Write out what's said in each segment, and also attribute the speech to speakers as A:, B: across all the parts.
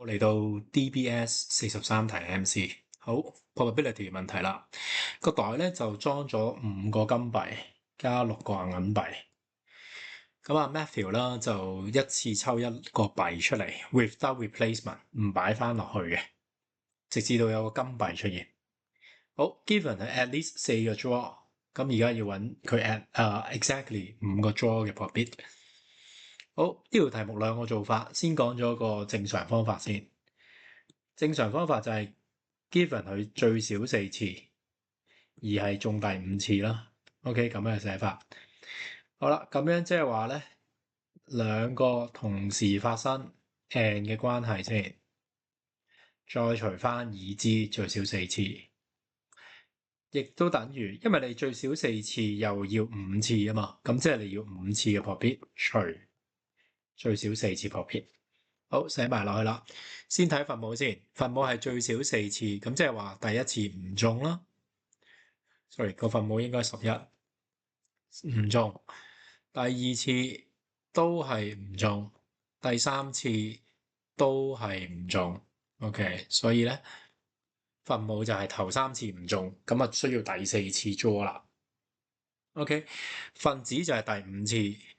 A: 我嚟到 DBS 43題 MC， 好 probability 問題啦。個袋咧就裝咗5個金幣加6個銀幣。咁啊 Matthew 啦就一次抽一個幣出嚟 without replacement， 唔擺翻落去嘅，直至到有個金幣出現。好 given 係 at least 4個 draw， 咁而家要揾佢 exactly 5個 draw 嘅 probability。好，呢條題目兩個做法，先講咗個正常方法先。正常方法就係 given 佢最少4次，而係中第5次啦。OK， 咁樣嘅寫法。好啦，咁樣即係話咧，兩個同時發生 and 嘅關係先，再除翻已知最少4次，亦都等於，因為你最少4次又要5次啊嘛，咁即係你要5次嘅 probability 除最少4次 probability。好，寫埋落去啦。先睇分母先，分母係最少4次，咁即係話第一次唔中啦。sorry， 個分母應該11，唔中。第二次都係唔中，第三次都係唔中。OK， 所以咧分母就係頭3次唔中，咁啊需要第4次 draw 啦。OK， 分子就係第5次，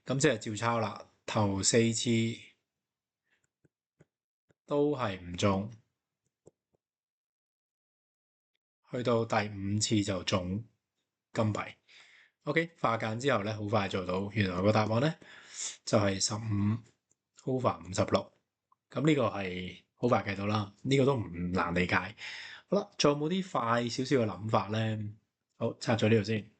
A: 咁即係照抄啦。頭4次都係唔中，去到第5次就中金幣。OK， 化簡之後咧，好快做到。原來個答案咧就係15 over 56。咁呢個係好快計到啦，呢個都唔難理解。好啦，仲有冇啲快少少嘅諗法咧？好，拆咗呢度先。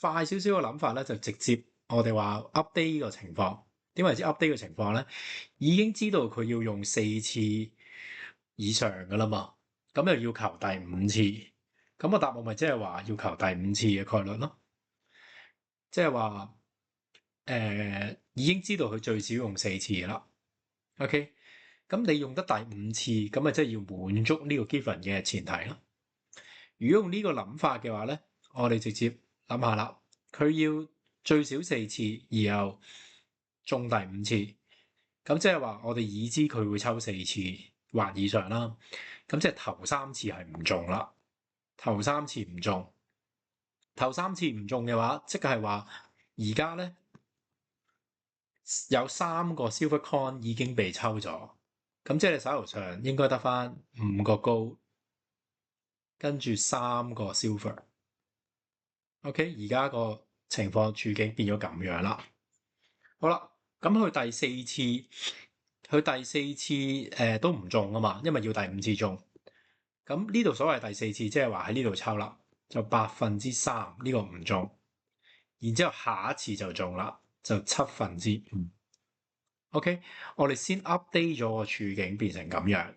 A: 快少少嘅諗法咧，就直接我哋話 update 呢個情況。點為之 update 嘅情況咧？已經知道佢要用4次以上噶啦嘛，咁又要求第5次，咁個答案咪即係話要求第5次嘅概率咯。即係話已經知道佢最少用4次啦。OK， 咁你用得第5次，咁咪即係要滿足呢個 given 嘅前提咯。如果用呢個諗法嘅話咧，我哋直接諗下啦，佢要最少4次，然後中第5次，咁即係話我哋已知佢會抽4次或以上啦。咁即係頭3次係唔中啦，頭3次唔中，頭3次唔中嘅話，即係話而家咧有3個 silver coin 已經被抽咗，咁即係你手頭上應該得翻5個高，跟住3個 silver。OK， 而家個情況處境變咗咁樣啦。好啦，咁佢第四次都唔中啊嘛，因為要第5次中。咁呢度所謂第4次，即係話喺呢度抽啦，就3%呢個唔中，然之後下一次就中啦，就5%。OK， 我哋先 update 咗個處境變成咁樣，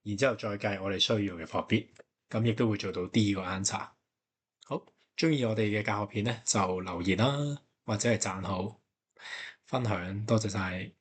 A: 然之後再計我哋需要嘅 probability，咁亦都會做到 D 個 answer。好，中意我哋嘅教學片咧，就留言啦，或者係讚好、分享，多謝晒。